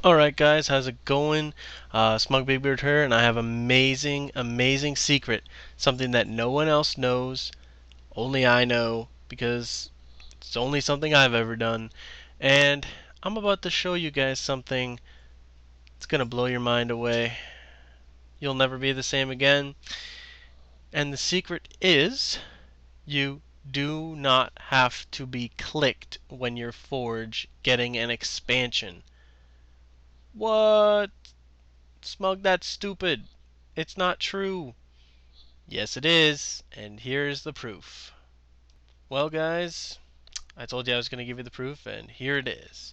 Alright guys, how's it going? Smug Big Beard here, and I have amazing secret. Something that no one else knows, only I know, because it's only something I've ever done. And I'm about to show you guys something that's gonna blow your mind away. You'll never be the same again. And the secret is, you do not have to be clicked when you're Forge getting an expansion. What? Smug, that's stupid. It's not true. Yes, it is, and here's the proof. Well, guys, I told you I was going to give you the proof, and here it is.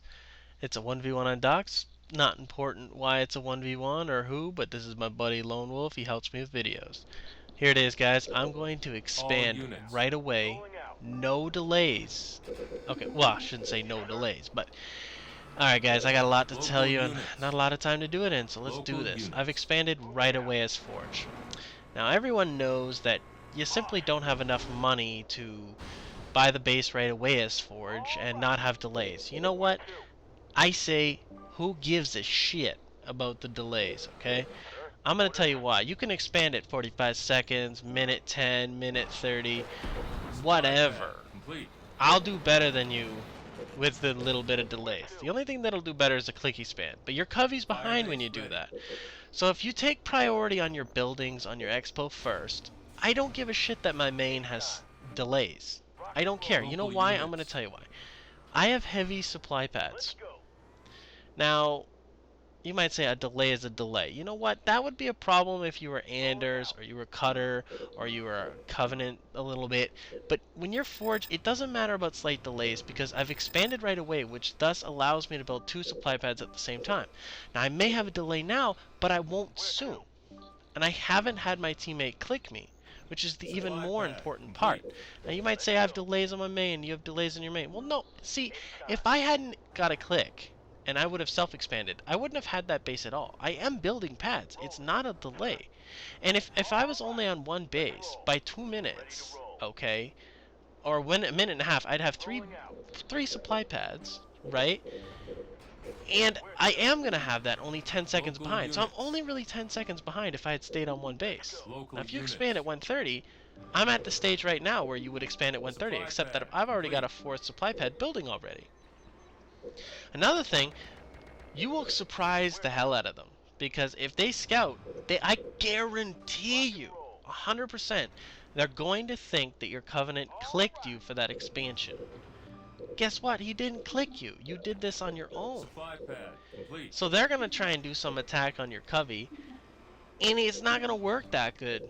It's a 1v1 on docks. Not important why it's a 1v1 or who, but this is my buddy Lone Wolf. He helps me with videos. Here it is, guys. I'm going to expand right away. No delays. Okay, well, I shouldn't say no delays, but alright guys, I got a lot to tell you and not a lot of time to do it in, so let's do this. I've expanded right away as Forge. Now everyone knows that you simply don't have enough money to buy the base right away as Forge and not have delays. You know what? I say, who gives a shit about the delays, okay? I'm going to tell you why. You can expand it 45 seconds, minute 10, minute 30, whatever. I'll do better than you with the little bit of delays. The only thing that'll do better is a clicky span, but your Covey's behind when you do that. So if you take priority on your buildings on your expo first, I don't give a shit that my main has delays. I don't care. You know why? I'm going to tell you why. I have heavy supply pads. Now, you might say a delay is a delay. You know what? That would be a problem if you were Anders, or you were Cutter, or you were Covenant a little bit. But when you're Forge, it doesn't matter about slight delays because I've expanded right away, which thus allows me to build 2 supply pads at the same time. Now, I may have a delay now, but I won't soon. And I haven't had my teammate click me, which is the even more important part. Now, you might say I have delays on my main, you have delays on your main. Well, no. See, if I hadn't got a click, and I would have self-expanded, I wouldn't have had that base at all. I am building pads. It's not a delay. And if I was only on one base by 2 minutes, okay, or a minute and a half, I'd have three supply pads, right? And I am going to have that only 10 seconds behind. So I'm only really 10 seconds behind if I had stayed on one base. Now, if you expand at 130, I'm at the stage right now where you would expand at 130, except that I've already got a 4th supply pad building already. Another thing, you will surprise the hell out of them, because if they scout, I guarantee you 100% they're going to think that your Covenant clicked you for that expansion. Guess what? He didn't click you. You did this on your own. So they're going to try and do some attack on your Covey, and it's not going to work that good.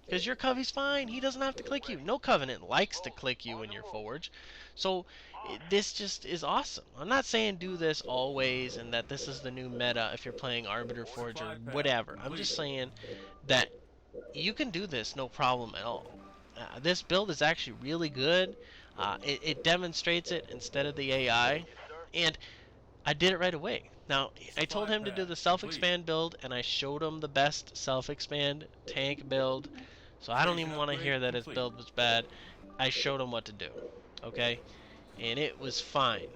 Because your Covey's fine. He doesn't have to click you. No Covenant likes to click you when you're Forge. So this just is awesome. I'm not saying do this always and that this is the new meta if you're playing Arbiter Forge or whatever. I'm just saying that you can do this no problem at all. This build is actually really good. It demonstrates it instead of the AI. And I did it right away. Now, I told him to do the self-expand build, and I showed him the best self-expand tank build. So I don't even want to hear that his build was bad. I showed him what to do, okay? And it was fine,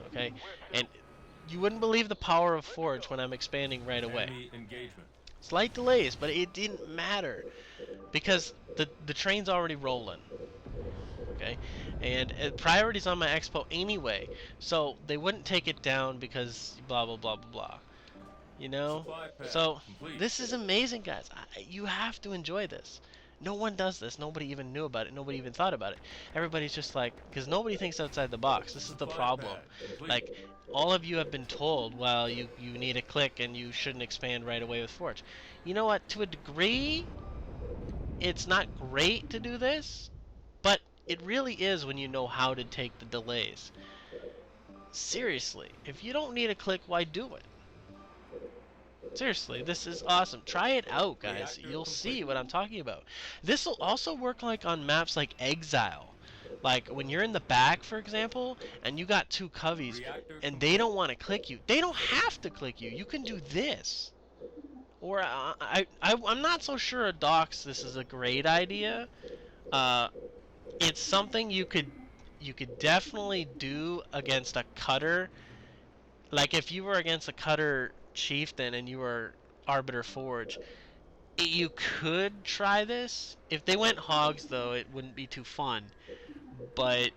okay? And you wouldn't believe the power of Forge when I'm expanding right away. Slight delays, but it didn't matter because the train's already rolling. Okay, and priority's on my expo anyway, so they wouldn't take it down because blah blah blah blah blah. You know, so this is amazing, guys. You have to enjoy this. No one does this. Nobody even knew about it. Nobody even thought about it. Everybody's just like, because nobody thinks outside the box. This is the problem. Like, all of you have been told, well, you need a click and you shouldn't expand right away with Forge. You know what? To a degree, it's not great to do this, but it really is when you know how to take the delays. Seriously, if you don't need a click, why do it? Seriously, this is awesome. Try it out, guys. You'll see what I'm talking about. This will also work like on maps like Exile. Like when you're in the back, for example, and you got 2 Coveys, and they don't want to click you. They don't have to click you. You can do this. Or I'm not so sure at docks this is a great idea. It's something you could definitely do against a Cutter. Like if you were against a Cutter Chieftain and you were Arbiter Forge, you could try this. If they went Hogs, though, it wouldn't be too fun. But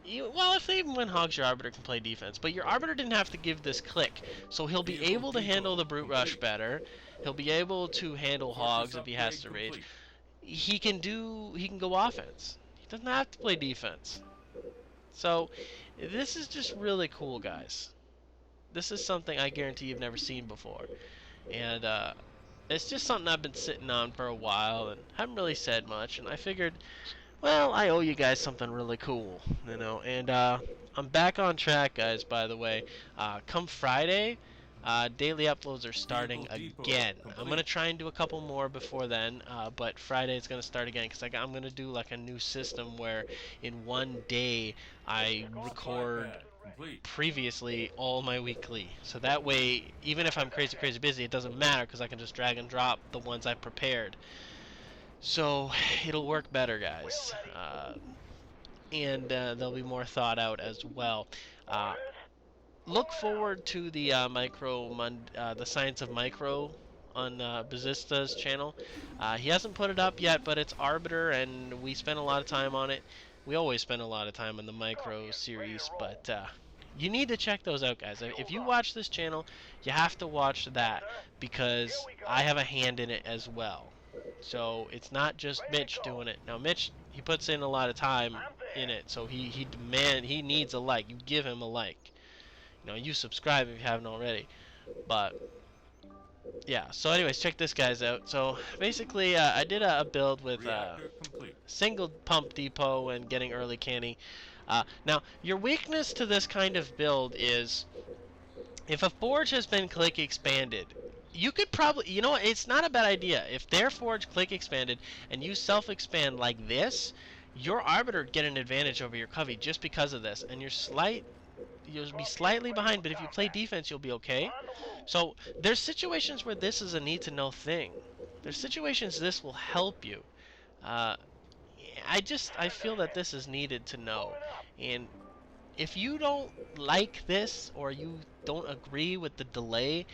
well, if they even win Hogs, your Arbiter can play defense. But your Arbiter didn't have to give this click, so he'll be able to handle the Brute Rush better. He'll be able to handle Hogs if he has to rage. He can go offense. He doesn't have to play defense. So this is just really cool, guys. This is something I guarantee you've never seen before, and it's just something I've been sitting on for a while and haven't really said much. And I figured, well, I owe you guys something really cool, you know. And I'm back on track, guys. By the way, come Friday, daily uploads are starting again. I'm gonna try and do a couple more before then, but Friday is gonna start again because I'm gonna do like a new system where in one day I record previously all my weekly, so that way even if I'm crazy busy, it doesn't matter because I can just drag and drop the ones I prepared. So it'll work better, guys, and they'll be more thought out as well. Look forward to the the Science of Micro on Bazista's channel. He hasn't put it up yet, but it's Arbiter, and we spent a lot of time on it. We always spend a lot of time on the Micro series, but you need to check those out, guys. If you watch this channel, you have to watch that because I have a hand in it as well. So it's not just Mitch doing it. Now Mitch, he puts in a lot of time in it, so he needs a like. You give him a like. You know, you subscribe if you haven't already. But yeah, so anyways, check this guys out. So basically I did a build with single pump depot and getting early canny. Now your weakness to this kind of build is if a forge has been click expanded, you could probably, you know what, it's not a bad idea. If their forge click expanded and you self expand like this, your Arbiter get an advantage over your Covey just because of this, and you'll be slightly behind, but if you play defense, you'll be okay. So there's situations where this is a need to know thing. There's situations this will help you. I feel that this is needed to know. And if you don't like this or you don't agree with the delay,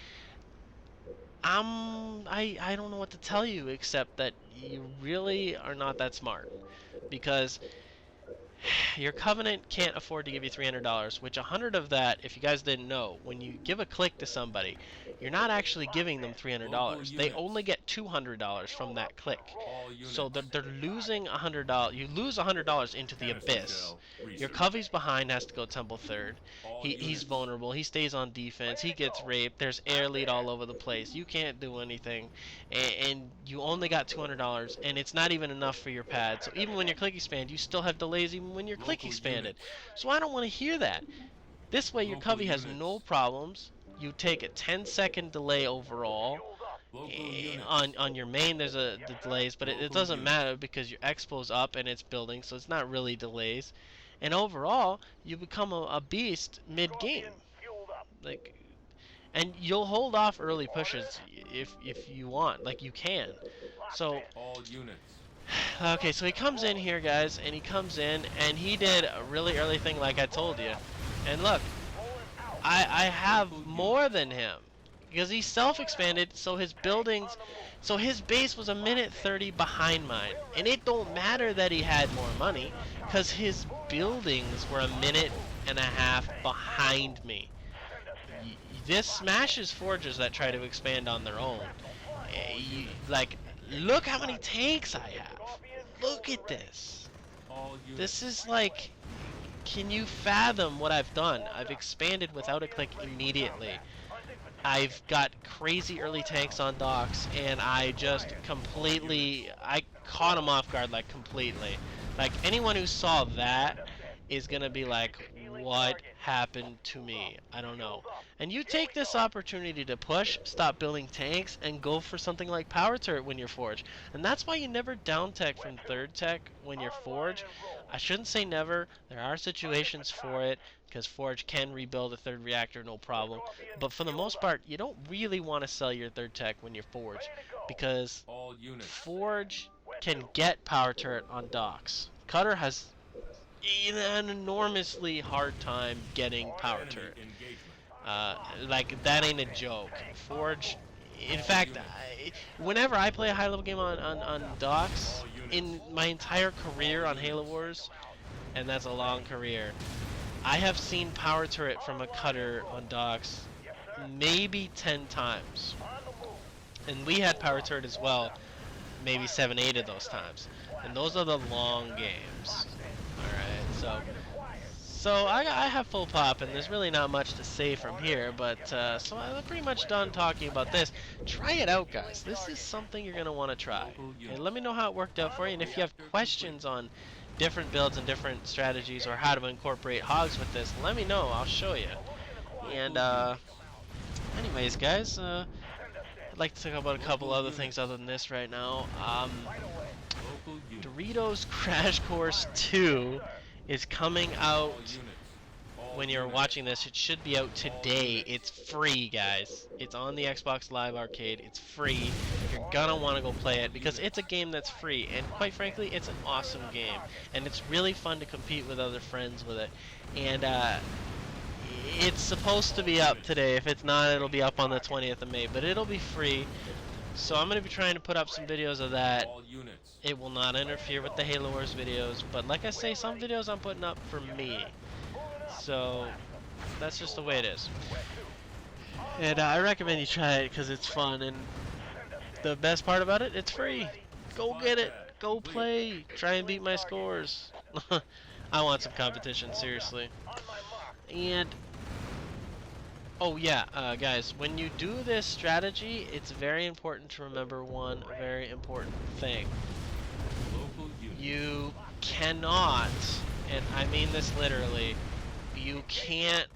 I don't know what to tell you except that you really are not that smart, because your Covenant can't afford to give you $300, which 100 of that, if you guys didn't know, when you give a click to somebody, you're not actually giving them $300. They only get $200 from that click. So they're losing $100. You lose $100 into the abyss. Your Covey's behind, has to go Temple third. He's vulnerable. He stays on defense. He gets raped. There's air lead all over the place. You can't do anything, and you only got $200, and it's not even enough for your pad. So even when you click expand, you still have delays even when you're click expanded. So I don't want to hear that. This way your Covey has no problems. You take a 10-second delay overall. On your main there's the delays, but it doesn't matter because your expo's up and it's building, so it's not really delays. And overall, you become a beast mid-game. Like, and you'll hold off early pushes if you want, like you can. So okay, so he comes in here, guys, and he comes in and he did a really early thing like I told you. And look, I have more than him because he self-expanded, so his buildings, so his base was a minute 30 behind mine. And it don't matter that he had more money because his buildings were a minute and a half behind me. This smashes forges that try to expand on their own. Like, look how many tanks I have. Look at this. This is like, can you fathom what I've done? I've expanded without a click immediately. I've got crazy early tanks on docks, and I just completely, I caught them off guard, like completely. Like, anyone who saw that is gonna be like, what happened to me? I don't know. And you take this opportunity to push, stop building tanks, and go for something like power turret when you're forge. And that's why you never down tech from third tech when you're forge. I shouldn't say never. There are situations for it, because forge can rebuild a third reactor no problem. But for the most part, you don't really want to sell your third tech when you're forge, because forge can get power turret on docks. Cutter has an enormously hard time getting power turret. Like, that ain't a joke. Forge, in fact, whenever I play a high level game on docks, in my entire career on Halo Wars, and that's a long career, I have seen power turret from a cutter on docks maybe 10 times. And we had power turret as well, maybe 7, 8 of those times. And those are the long games. Alright, so I have full pop, and there's really not much to say from here, but so I'm pretty much done talking about this. Try it out, guys. This is something you're going to want to try. And let me know how it worked out for you, and if you have questions on different builds and different strategies or how to incorporate hogs with this, let me know. I'll show you. And anyways, guys, I'd like to talk about a couple other things other than this right now. Doritos Crash Course 2 is coming out when you're watching this. It should be out today. It's free, guys. It's on the Xbox Live Arcade. It's free. You're gonna want to go play it because it's a game that's free, and quite frankly, it's an awesome game, and it's really fun to compete with other friends with it. And it's supposed to be up today. If it's not, it'll be up on the 20th of May, but it'll be free. So I'm going to be trying to put up some videos of that. It will not interfere with the Halo Wars videos, but like I say, some videos I'm putting up for me. So that's just the way it is. And I recommend you try it because it's fun, and the best part about it, it's free. Go get it. Go play. Try and beat my scores. I want some competition, seriously. And oh yeah, guys, when you do this strategy, it's very important to remember one very important thing. You cannot, and I mean this literally, you can't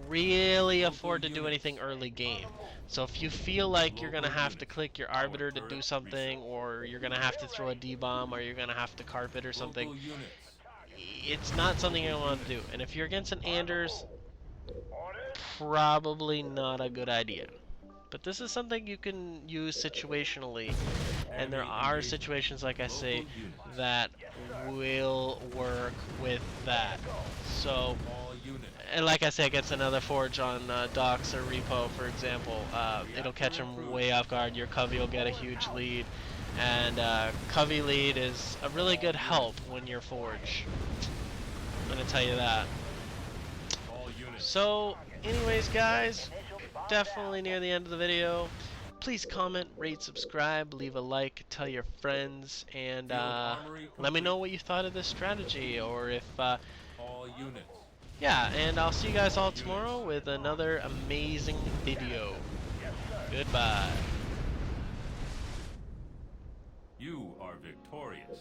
really afford to do anything early game. So if you feel like you're going to have to click your Arbiter to do something, or you're going to have to throw a D-bomb, or you're going to have to carpet or something, it's not something you want to do. And if you're against an Anders, probably not a good idea. But this is something you can use situationally, and there are situations, like I say, that will work with that. So, and like I say, against another Forge on Docks or Repo, for example, it'll catch them way off guard. Your Covey will get a huge lead, and Covey lead is a really good help when you're Forge. I'm gonna tell you that. So, anyways, guys, definitely near the end of the video. Please comment, rate, subscribe, leave a like, tell your friends, and let me know what you thought of this strategy, or if yeah, and I'll see you guys all tomorrow with another amazing video. Goodbye. You are victorious.